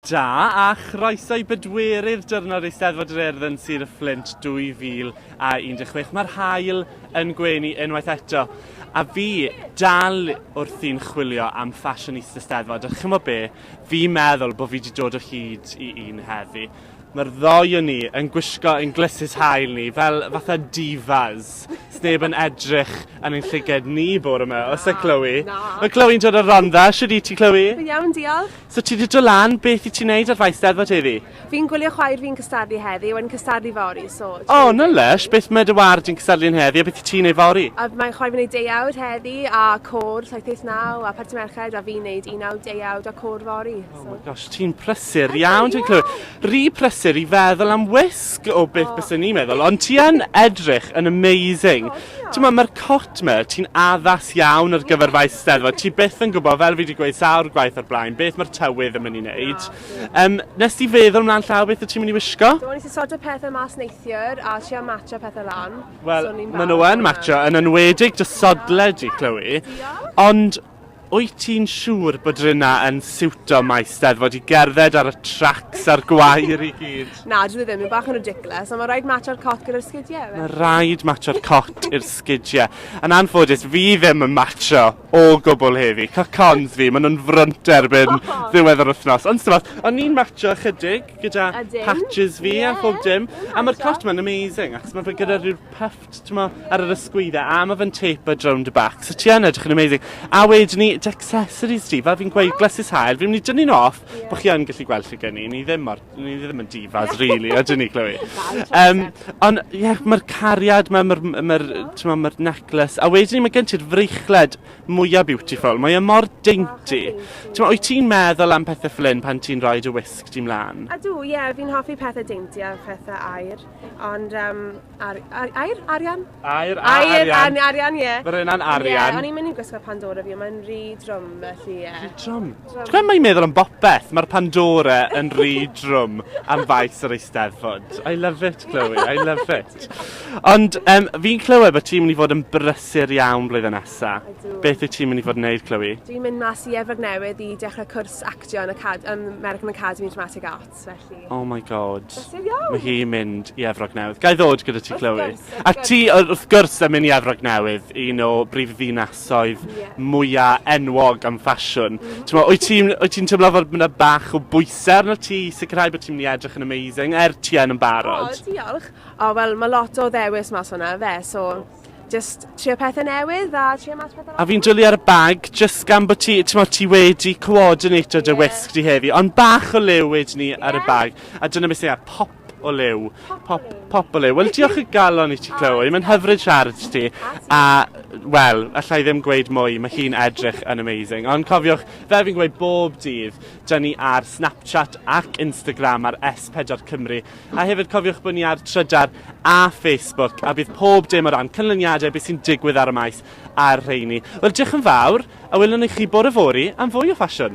da a chroeso i bedwerydd diwrnod Eisteddfod yr Urdd yn Sir y Fflint 2016. Mae'r haul yn gwenu unwaith eto. A fi dal wrthi'n chwilio am fashionista Eisteddfod. A chymod be, fi'n meddwl bod fi wedi dod o hyd i un heddi. Mae'r ddoi o ni yn gwisgo yn glysus hael ni fel fatha divas. Sneb yn edrych yn ein llyged ni bore yma, os y Chloe. Mae Chloe'n dod o Rhondda, siwr i ti Chloe? Fi'n iawn, diolch. So ti wedi dod lan, beth i ti'n neud ar Eisteddfod heddi? Fi'n gwylio chwaer fi'n cystadlu heddi, wedyn cystadlu fori, so... O, na lesh, beth mae dy ward yn cystadlu'n heddi, a beth i ti'n neud fori? A mae'n chwaer fi'n neud deiawd heddi, a côr 79, a parti merched, a fi'n neud 19 deiawd a côr fori. Oh my gosh, ti'n prysur iawn, ti'n Chloe. Rhy prysur i feddwl am wisg o beth byswn ni'n meddwl, ond ti yn edrych yn amazing. Ti'n ma, mae'r cot me, ti'n addas iawn ar gyfer Eisteddfod. Ti byth yn gwybod, fel fi wedi gweud sawl gwaith o'r blaen, beth mae'r tywydd yn mynd i wneud. Nes ti feddwl mlaen llaw beth y ti'n mynd i wisgo? Do, nes i sort o pethau mas neithiwr, a trio matcha pethau lan. Wel, maen nhw yn matcho, yn enwedig dy sodled i, Chloe. Ond, wyt ti'n siŵr bod rhywna yn siwto Eisteddfod i gerdded ar y tracs a'r gwair i gyd? Na, dwi ddim, yn bach yn ridiculous, ond mae rhaid matcha'r cot gyda'r sgidiau. Mae rhaid matcho'r cot i'r sgidiau. Yn anffodus, fi ddim yn matcho o gwbl heddi. Cocons fi, maen nhw'n frwnt erbyn ddiwedd yr wythnos. Ond symud, o'n i'n matcho chydig gyda patches fi a phob dim. A mae'r cot ma'n amazing, achos mae fe gyda rhyw puffed ar yr ysgwyddau, a mae fe'n tapered round y back. So ti yn edrych yn amazing. A wedyn ni, accessories ti, fel fi'n gweud glysus hael, fi'n mynd i dynnu'n off, bod chi yn gallu gweld lle gen i, ni ddim yn divas, really, ydyn ni, Chloe. Ond, ie, mae'r cariad, mae'r necklace, a wedyn ni, mae gen ti'r freichled mwyaf beautiful, mae e mor dainty. Wyt ti'n meddwl am pethau fflyn pan ti'n rhoi dy wisg ti mlaen? A dw, ie, fi'n hoffi pethau dainty a pethau air, ond, Arian? Arian, ie. Fy'r yna'n Arian. Ie, o'n i'n mynd i gwisgo Pandora fi, mae'n rhy drwm, felly, ie. Drwm? Dwi'n mae'n meddwl am bopeth, mae'r Pandora yn rhy drwm am faes yr Eisteddfod. I love it, Chloe, I love it. Ond fi'n clywed bod ti'n mynd i fod yn brysur iawn blwyddyn nesaf. Beth wyt ti'n mynd i fod yn neud, Chloe? Dwi'n mynd mas i Efrog Newydd i dechrau cwrs actio yn American Academy of Dramatic Arts, felly. Oh my god. Brysur iawn. Mae hi'n mynd i Efrog Newydd. Gai ddod gyda ti, Chloe? A ti, wrth gwrs, yn mynd i Efrog Newydd, un o brif ddinasoedd mwyaf enwog am ffasiwn. Wyt ti'n teimlo fod yna bach o bwyser na ti sicrhau bod ti'n mynd i edrych yn amazing ti yn barod? O, diolch. O, wel, mae lot o ddewis mas hwnna, so just trio pethau newydd a trio mas pethau... A fi'n dwlu ar y bag, just gan bod ti wedi coordinator dy wisg di heddi, ond bach o liw wedyn ni ar y bag, a dyna beth sy'n pop o liw. Pop o liw. Wel, diolch y galon i ti, Chloe. Mae'n hyfryd siarad ti. A, wel, allai ddim gweud mwy. Mae hi'n edrych yn amazing. Ond cofiwch, fel fi'n gweud bob dydd, dyn ni ar Snapchat ac Instagram ar S4 Cymru. A hefyd cofiwch bod ni ar Trydar a Facebook. A bydd pob dim o ran canlyniadau beth sy'n digwydd ar y maes a'r rheini. Wel, diolch yn fawr. A welwn i chi bore fori am fwy o ffasiwn.